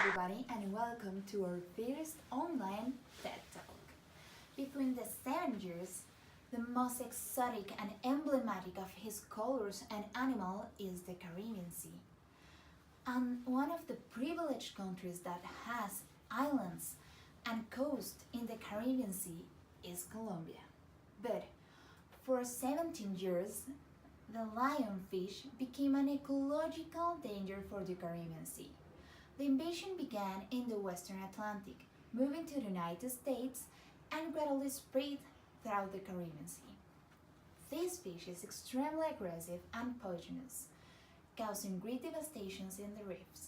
everybody, and welcome to our first online TED Talk. Between the 7 years, the most exotic and emblematic of his colors and animal is the Caribbean Sea. And one of the privileged countries that has islands and coast in the Caribbean Sea is Colombia. But for 17 years, the lionfish became an ecological danger for the Caribbean Sea. The invasion began in the Western Atlantic, moving to the United States and gradually spread throughout the Caribbean Sea. This fish is extremely aggressive and poisonous, causing great devastations in the reefs.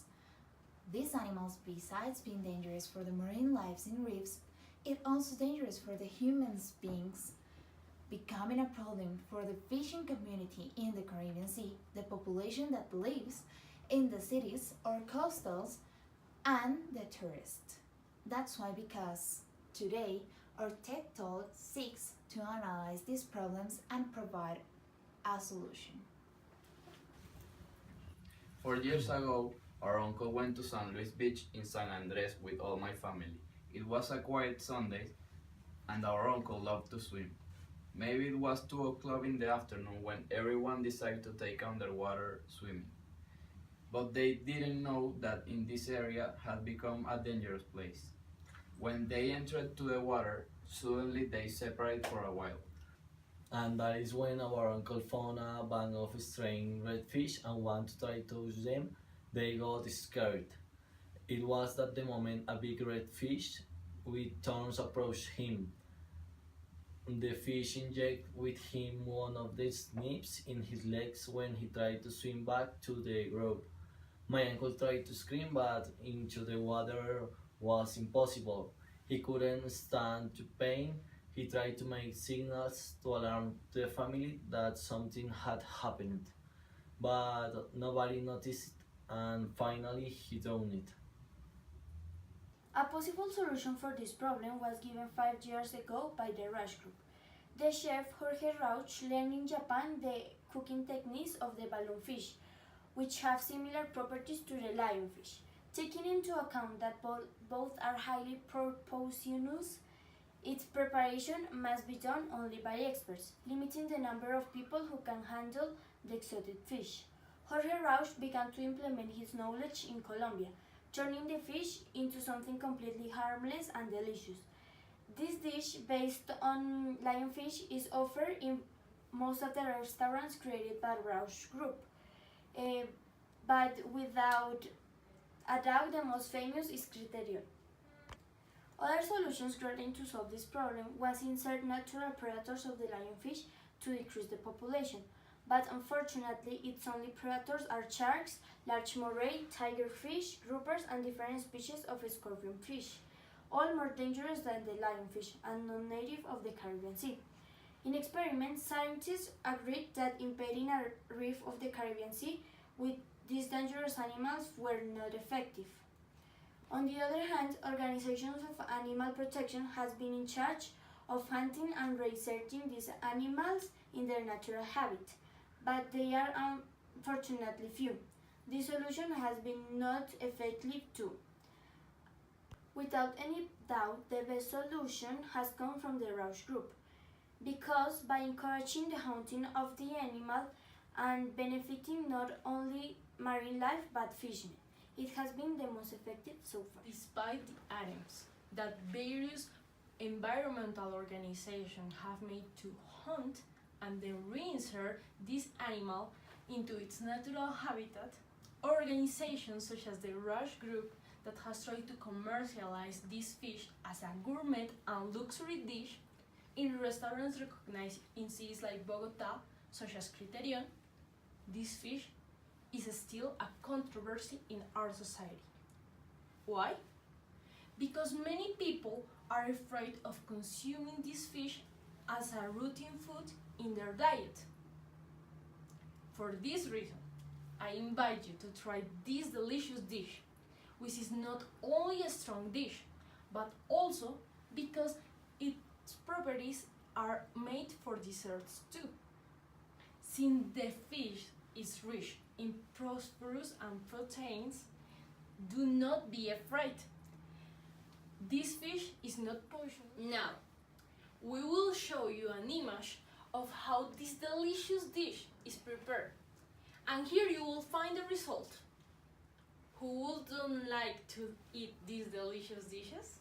These animals, besides being dangerous for the marine lives in reefs, it also dangerous for the human beings, becoming a problem for the fishing community in the Caribbean Sea, the population that lives in the cities or coastals, and the tourists. That's why because today our TED Talk seeks to analyze these problems and provide a solution. 4 years ago, our uncle went to San Luis Beach in San Andres with all my family. It was a quiet Sunday, and our uncle loved to swim. Maybe it was 2 o'clock in the afternoon when everyone decided to take underwater swimming. But they didn't know that in this area had become a dangerous place. When they entered to the water, suddenly they separated for a while. And that is when our uncle found a band of strange redfish and wanted to try to touch them. They got scared. It was at the moment a big redfish with thorns approached him. The fish injected with him one of the nips in his legs when he tried to swim back to the group. My uncle tried to scream, but into the water was impossible. He couldn't stand the pain. He tried to make signals to alarm the family that something had happened, but nobody noticed, and finally he drowned. A possible solution for this problem was given 5 years ago by the Rush Group. The chef Jorge Rauch learned in Japan the cooking techniques of the balloonfish, which have similar properties to the lionfish. Taking into account that both are highly poisonous, its preparation must be done only by experts, limiting the number of people who can handle the exotic fish. Jorge Rauch began to implement his knowledge in Colombia, turning the fish into something completely harmless and delicious. This dish, based on lionfish, is offered in most of the restaurants created by Rauch Group. But without a doubt, the most famous is Criterion. Other solutions threatening to solve this problem was insert natural predators of the lionfish to decrease the population, but unfortunately its only predators are sharks, large moray, tigerfish, groupers, and different species of scorpionfish, all more dangerous than the lionfish and non-native of the Caribbean Sea. In experiments, scientists agreed that impeding a reef of the Caribbean Sea with these dangerous animals were not effective. On the other hand, organizations of animal protection has been in charge of hunting and researching these animals in their natural habitat, but they are unfortunately few. This solution has been not effective too. Without any doubt, the best solution has come from the Rauch Group, because by encouraging the hunting of the animal and benefiting not only marine life but fishermen, it has been the most effective so far. Despite the attempts that various environmental organizations have made to hunt and then reinsert this animal into its natural habitat, organizations such as the Rush Group that has tried to commercialize this fish as a gourmet and luxury dish in restaurants recognized in cities like Bogota, such as Criterion, this fish is still a controversy in our society. Why? Because many people are afraid of consuming this fish as a routine food in their diet. For this reason, I invite you to try this delicious dish, which is not only a strong dish, but also because its properties are made for desserts too. Since the fish is rich in phosphorus and proteins, Do not be afraid. This fish is not poisonous. Now, we will show you an image of how this delicious dish is prepared. And here you will find the result. Who wouldn't like to eat these delicious dishes?